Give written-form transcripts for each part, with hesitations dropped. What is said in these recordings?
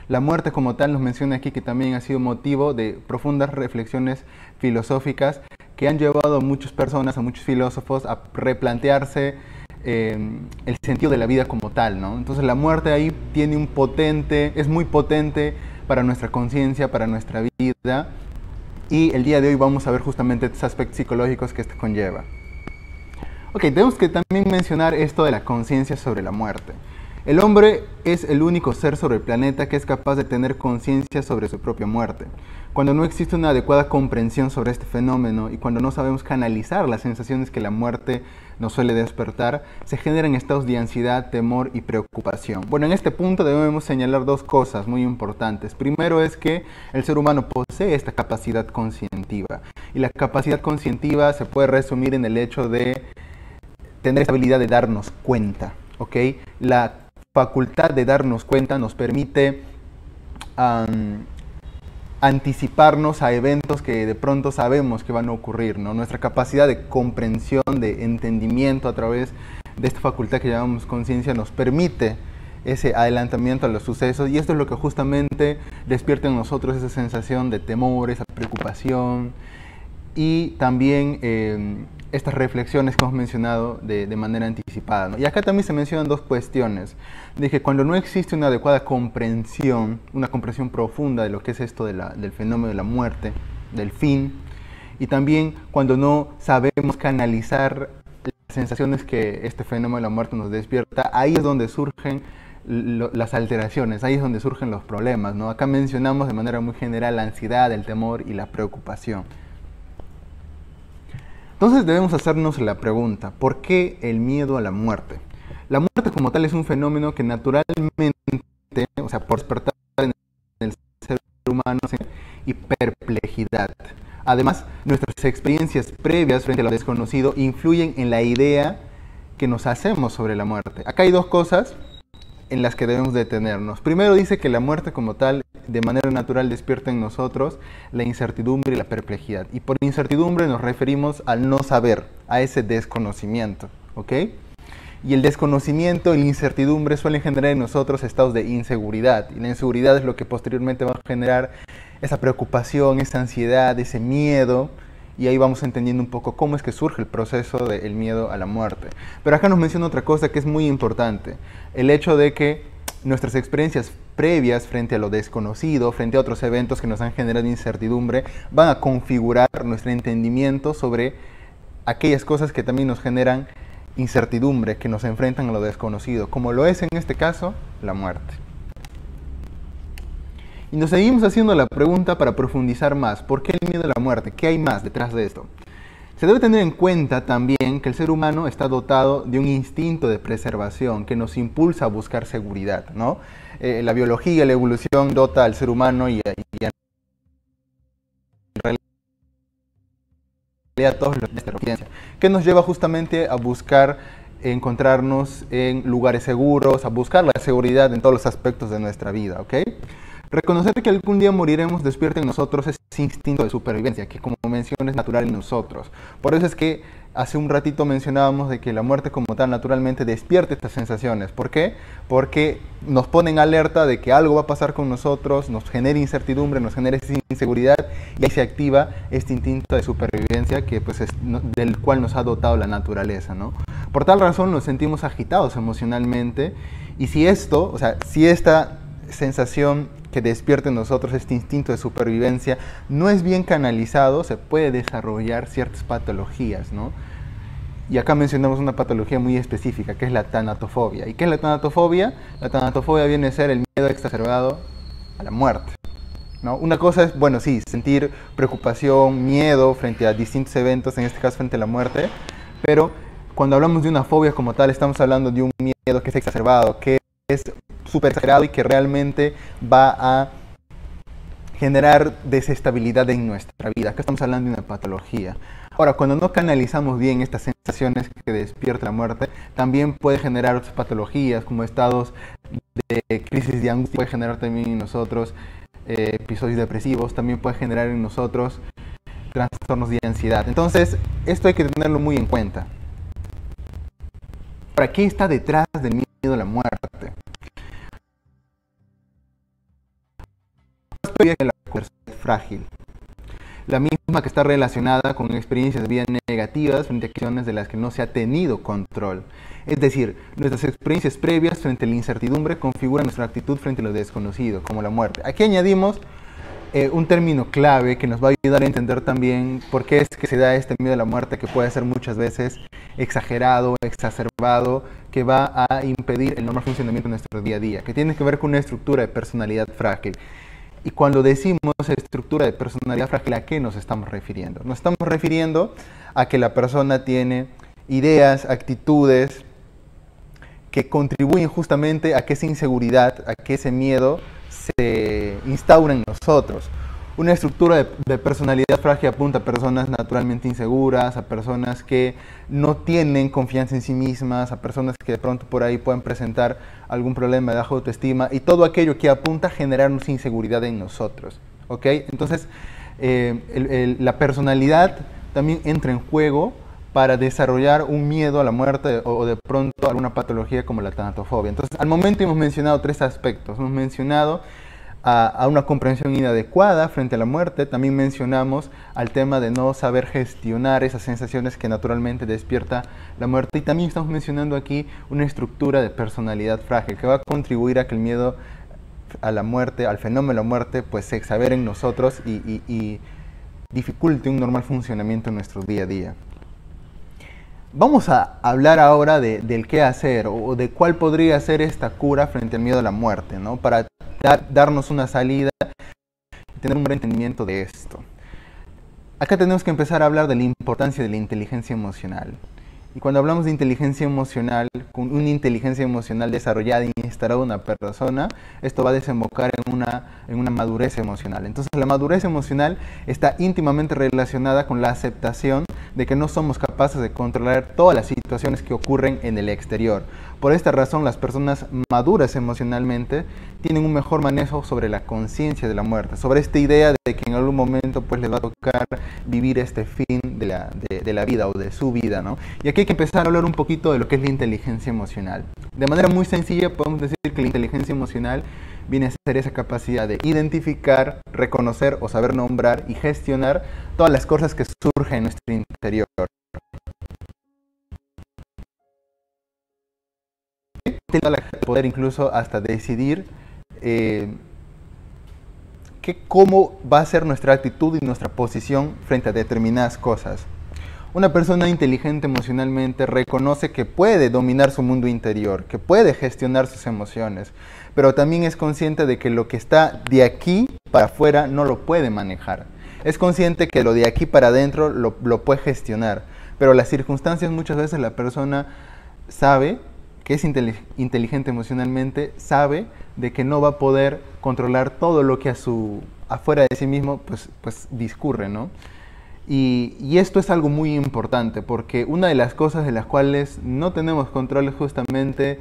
La muerte como tal nos menciona aquí que también ha sido motivo de profundas reflexiones filosóficas que han llevado a muchas personas, a muchos filósofos a replantearse el sentido de la vida como tal, ¿no? Entonces la muerte ahí tiene un potente, es muy potente para nuestra conciencia, para nuestra vida, y el día de hoy vamos a ver justamente estos aspectos psicológicos que esto conlleva. Ok, tenemos que también mencionar esto de la conciencia sobre la muerte. El hombre es el único ser sobre el planeta que es capaz de tener conciencia sobre su propia muerte. Cuando no existe una adecuada comprensión sobre este fenómeno y cuando no sabemos canalizar las sensaciones que la muerte nos suele despertar, se generan estados de ansiedad, temor y preocupación. Bueno, en este punto debemos señalar dos cosas muy importantes. Primero es que el ser humano posee esta capacidad conscientiva, y la capacidad conscientiva se puede resumir en el hecho de tener esta habilidad de darnos cuenta, ¿ok? La facultad de darnos cuenta nos permite anticiparnos a eventos que de pronto sabemos que van a ocurrir, ¿no? Nuestra capacidad de comprensión, de entendimiento a través de esta facultad que llamamos conciencia nos permite ese adelantamiento a los sucesos, y esto es lo que justamente despierta en nosotros esa sensación de temor, esa preocupación, y también estas reflexiones que hemos mencionado de manera anticipada, ¿no? Y acá también se mencionan dos cuestiones, de que cuando no existe una adecuada comprensión, una comprensión profunda de lo que es esto del fenómeno de la muerte, del fin, y también cuando no sabemos canalizar las sensaciones que este fenómeno de la muerte nos despierta, ahí es donde surgen las alteraciones, ahí es donde surgen los problemas, ¿no? Acá mencionamos de manera muy general la ansiedad, el temor y la preocupación. Entonces debemos hacernos la pregunta, ¿por qué el miedo a la muerte? La muerte como tal es un fenómeno que naturalmente, o sea, por despertar en el ser humano, y perplejidad. Además, nuestras experiencias previas frente a lo desconocido influyen en la idea que nos hacemos sobre la muerte. Acá hay dos cosas en las que debemos detenernos. Primero dice que la muerte como tal, de manera natural, despierta en nosotros la incertidumbre y la perplejidad. Y por incertidumbre nos referimos al no saber, a ese desconocimiento, ¿ok? Y el desconocimiento y la incertidumbre suelen generar en nosotros estados de inseguridad. Y la inseguridad es lo que posteriormente va a generar esa preocupación, esa ansiedad, ese miedo. Y ahí vamos entendiendo un poco cómo es que surge el proceso del miedo a la muerte. Pero acá nos menciona otra cosa que es muy importante. El hecho de que nuestras experiencias previas frente a lo desconocido, frente a otros eventos que nos han generado incertidumbre, van a configurar nuestro entendimiento sobre aquellas cosas que también nos generan incertidumbre, que nos enfrentan a lo desconocido, como lo es en este caso la muerte. Y nos seguimos haciendo la pregunta para profundizar más. ¿Por qué el miedo a la muerte? ¿Qué hay más detrás de esto? Se debe tener en cuenta también que el ser humano está dotado de un instinto de preservación que nos impulsa a buscar seguridad, ¿no? La biología, la evolución dota al ser humano y a todos los de experiencia, que nos lleva justamente a buscar encontrarnos en lugares seguros, a buscar la seguridad en todos los aspectos de nuestra vida, ¿ok? Reconocer que algún día moriremos despierta en nosotros ese instinto de supervivencia, que como mencioné es natural en nosotros. Por eso es que hace un ratito mencionábamos de que la muerte como tal naturalmente despierta estas sensaciones. ¿Por qué? Porque nos pone en alerta de que algo va a pasar con nosotros, nos genera incertidumbre, nos genera esa inseguridad, y ahí se activa este instinto de supervivencia que, pues, del cual nos ha dotado la naturaleza, ¿no? Por tal razón nos sentimos agitados emocionalmente, y si esto, o sea, si esta sensación que despierta en nosotros este instinto de supervivencia no es bien canalizado, se puede desarrollar ciertas patologías, ¿no? Y acá mencionamos una patología muy específica, que es la tanatofobia. ¿Y qué es la tanatofobia? La tanatofobia viene a ser el miedo exacerbado a la muerte, ¿no? Una cosa es, bueno, sí, sentir preocupación, miedo frente a distintos eventos, en este caso frente a la muerte, pero cuando hablamos de una fobia como tal, estamos hablando de un miedo que es exacerbado, que es súper exagerado y que realmente va a generar desestabilidad en nuestra vida. Acá estamos hablando de una patología. Ahora, cuando no canalizamos bien estas sensaciones que despierta la muerte, también puede generar otras patologías como estados de crisis de angustia, puede generar también en nosotros episodios depresivos, también puede generar en nosotros trastornos de ansiedad. Entonces, esto hay que tenerlo muy en cuenta. Ahora, ¿qué está detrás del miedo a la muerte? previa que la personalidad frágil. La misma que está relacionada con experiencias de vida negativas frente a acciones de las que no se ha tenido control. Es decir, nuestras experiencias previas frente a la incertidumbre configuran nuestra actitud frente a lo desconocido, como la muerte. Aquí añadimos un término clave que nos va a ayudar a entender también por qué es que se da este miedo a la muerte, que puede ser muchas veces exagerado, exacerbado, que va a impedir el normal funcionamiento de nuestro día a día, que tiene que ver con una estructura de personalidad frágil. Y cuando decimos estructura de personalidad frágil, ¿a qué nos estamos refiriendo? Nos estamos refiriendo a que la persona tiene ideas, actitudes que contribuyen justamente a que esa inseguridad, a que ese miedo se instaura en nosotros. Una estructura de personalidad frágil apunta a personas naturalmente inseguras, a personas que no tienen confianza en sí mismas, a personas que de pronto por ahí pueden presentar algún problema de baja autoestima y todo aquello que apunta a generarnos inseguridad en nosotros. ¿Ok? Entonces, la personalidad también entra en juego para desarrollar un miedo a la muerte o de pronto alguna patología como la tanatofobia. Entonces, al momento hemos mencionado tres aspectos. Hemos mencionado a una comprensión inadecuada frente a la muerte. También mencionamos al tema de no saber gestionar esas sensaciones que naturalmente despierta la muerte. Y también estamos mencionando aquí una estructura de personalidad frágil que va a contribuir a que el miedo a la muerte, al fenómeno de la muerte, pues se exagere en nosotros y dificulte un normal funcionamiento en nuestro día a día. Vamos a hablar ahora del qué hacer o de cuál podría ser esta cura frente al miedo a la muerte, ¿no? Para darnos una salida y tener un buen entendimiento de esto. Acá tenemos que empezar a hablar de la importancia de la inteligencia emocional. Y cuando hablamos de inteligencia emocional, con una inteligencia emocional desarrollada y instalada en una persona, esto va a desembocar en una madurez emocional. Entonces, la madurez emocional está íntimamente relacionada con la aceptación de que no somos capaces de controlar todas las situaciones que ocurren en el exterior. Por esta razón, las personas maduras emocionalmente tienen un mejor manejo sobre la conciencia de la muerte, sobre esta idea de que en algún momento pues les va a tocar vivir este fin de la vida o de su vida, ¿no? Y aquí hay que empezar a hablar un poquito de lo que es la inteligencia emocional. De manera muy sencilla podemos decir que la inteligencia emocional viene a ser esa capacidad de identificar, reconocer o saber nombrar y gestionar todas las cosas que surgen en nuestro interior. Poder incluso hasta decidir cómo va a ser nuestra actitud y nuestra posición frente a determinadas cosas. Una persona inteligente emocionalmente reconoce que puede dominar su mundo interior, que puede gestionar sus emociones, pero también es consciente de que lo que está de aquí para afuera no lo puede manejar. Es consciente que lo de aquí para adentro lo puede gestionar, pero las circunstancias muchas veces la persona sabe que es inteligente emocionalmente, sabe de que no va a poder controlar todo lo que afuera de sí mismo pues discurre, ¿no? Y esto es algo muy importante porque una de las cosas de las cuales no tenemos control es justamente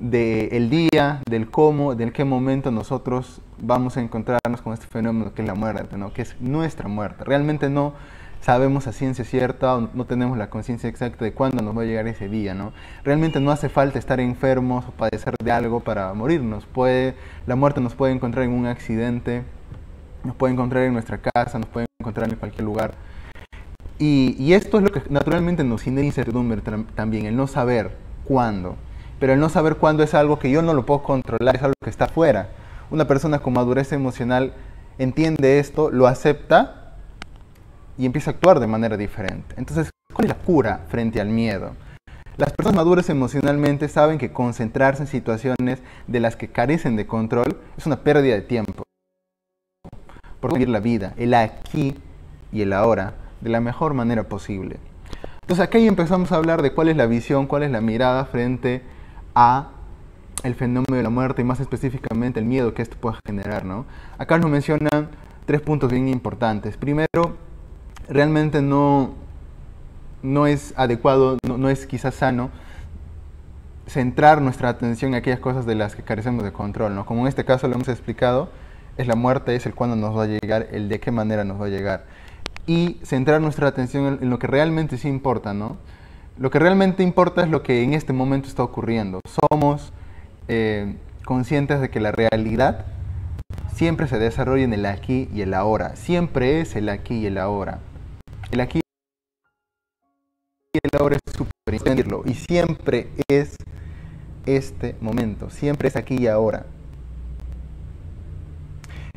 del día, del cómo, del qué momento nosotros vamos a encontrarnos con este fenómeno que es la muerte, ¿no? Que es nuestra muerte. Realmente no sabemos a ciencia cierta, o no tenemos la conciencia exacta de cuándo nos va a llegar ese día, ¿no? Realmente no hace falta estar enfermos o padecer de algo para morirnos. La muerte nos puede encontrar en un accidente, nos puede encontrar en nuestra casa, nos puede encontrar en cualquier lugar. Y esto es lo que naturalmente nos genera incertidumbre también, el no saber cuándo. Pero el no saber cuándo es algo que yo no lo puedo controlar, es algo que está afuera. Una persona con madurez emocional entiende esto, lo acepta y empieza a actuar de manera diferente. Entonces, ¿cuál es la cura frente al miedo? Las personas maduras emocionalmente saben que concentrarse en situaciones de las que carecen de control es una pérdida de tiempo. Por vivir la vida, el aquí y el ahora, de la mejor manera posible. Entonces, aquí empezamos a hablar de cuál es la visión, cuál es la mirada frente a el fenómeno de la muerte y más específicamente el miedo que esto puede generar, ¿no? Acá nos mencionan 3 puntos bien importantes. Primero, realmente no es adecuado, no es quizás sano centrar nuestra atención en aquellas cosas de las que carecemos de control, ¿no? Como en este caso lo hemos explicado, es la muerte, es el cuándo nos va a llegar, el de qué manera nos va a llegar. Y centrar nuestra atención en lo que realmente sí importa, ¿no? Lo que realmente importa es lo que en este momento está ocurriendo. Somos conscientes de que la realidad siempre se desarrolla en el aquí y el ahora. Siempre es el aquí y el ahora. El aquí y el ahora es súper importante y siempre es este momento. Siempre es aquí y ahora.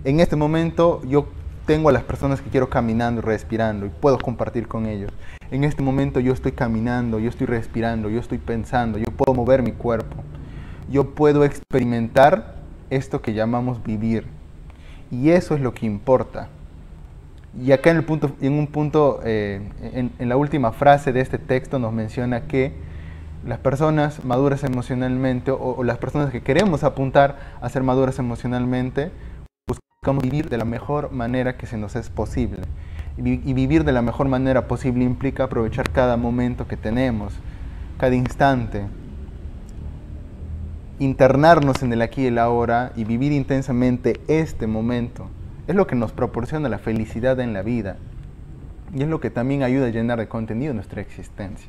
En este momento yo tengo a las personas que quiero caminando y respirando y puedo compartir con ellos. En este momento yo estoy caminando, yo estoy respirando, yo estoy pensando, yo puedo mover mi cuerpo. Yo puedo experimentar esto que llamamos vivir. Y eso es lo que importa. Y acá en la última frase de este texto nos menciona que las personas maduras emocionalmente o las personas que queremos apuntar a ser maduras emocionalmente, buscamos vivir de la mejor manera que se nos es posible. Y vivir de la mejor manera posible implica aprovechar cada momento que tenemos, cada instante, internarnos en el aquí y el ahora y vivir intensamente este momento. Es lo que nos proporciona la felicidad en la vida y es lo que también ayuda a llenar de contenido nuestra existencia.